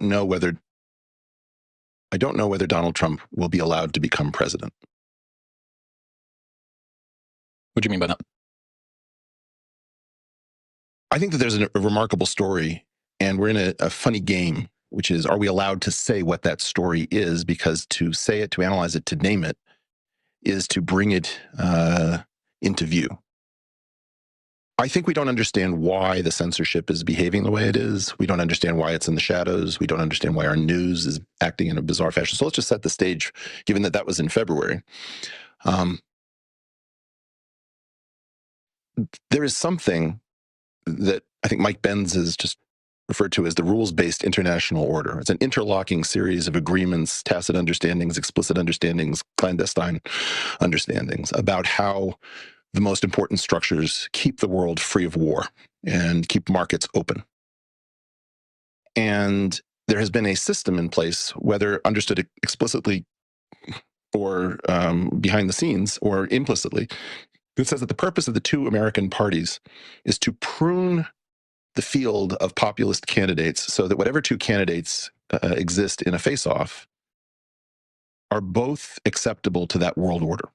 know whether I don't know whether Donald Trump will be allowed to become president. What do you mean by that? I think that there's a remarkable story, and we're in a funny game, which is, are we allowed to say what that story is? Because to say it, to analyze it, to name it, is to bring it into view. I think we don't understand why the censorship is behaving the way it is. We don't understand why it's in the shadows. We don't understand why our news is acting in a bizarre fashion. So let's just set the stage, given that that was in February. There is something that I think Mike Benz has just referred to as the rules-based international order. It's an interlocking series of agreements, tacit understandings, explicit understandings, clandestine understandings about how the most important structures keep the world free of war and keep markets open. And there has been a system in place, whether understood explicitly or behind the scenes or implicitly, that says that the purpose of the two American parties is to prune the field of populist candidates so that whatever two candidates exist in a face-off are both acceptable to that world order.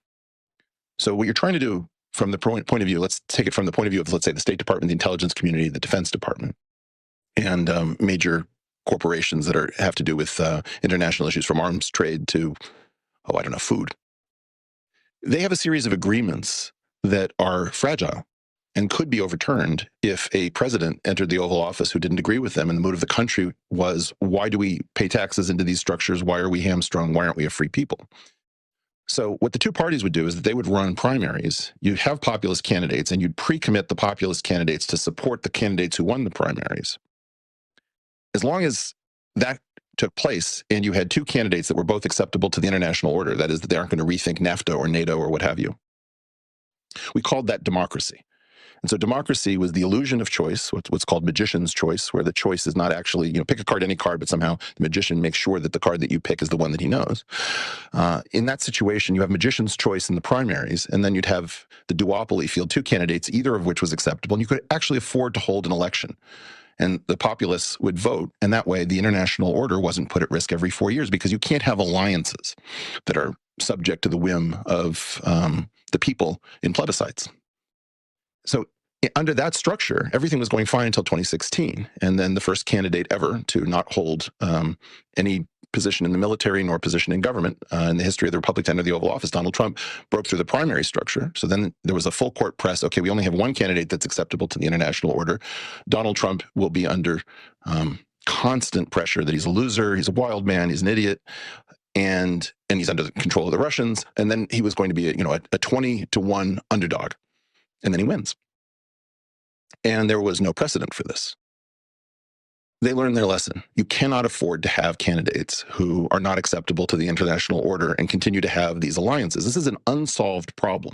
So what you're trying to do from the point of view, let's take it from the point of view of, let's say, the State Department, the intelligence community, the Defense Department, and major corporations that have to do with international issues, from arms trade to, I don't know, food. They have a series of agreements that are fragile and could be overturned if a president entered the Oval Office who didn't agree with them. And the mood of the country was, why do we pay taxes into these structures? Why are we hamstrung? Why aren't we a free people? So what the two parties would do is that they would run primaries. You'd have populist candidates, and you'd pre-commit the populist candidates to support the candidates who won the primaries. As long as that took place and you had two candidates that were both acceptable to the international order, that is, that they aren't going to rethink NAFTA or NATO or what have you, we called that democracy. And so democracy was the illusion of choice, what's called magician's choice, where the choice is not actually, pick a card, any card, but somehow the magician makes sure that the card that you pick is the one that he knows. In that situation, you have magician's choice in the primaries, and then you'd have the duopoly field, two candidates, either of which was acceptable, and you could actually afford to hold an election. And the populace would vote, and that way the international order wasn't put at risk every 4 years, because you can't have alliances that are subject to the whim of the people in plebiscites. So under that structure, everything was going fine until 2016. And then the first candidate ever to not hold any position in the military nor position in government in the history of the Republic to enter the Oval Office, Donald Trump, broke through the primary structure. So then there was a full court press. Okay, we only have one candidate that's acceptable to the international order. Donald Trump will be under constant pressure that he's a loser, he's a wild man, he's an idiot, and he's under the control of the Russians. And then he was going to be a 20-1 underdog. And then he wins. And there was no precedent for this. They learned their lesson. You cannot afford to have candidates who are not acceptable to the international order and continue to have these alliances. This is an unsolved problem.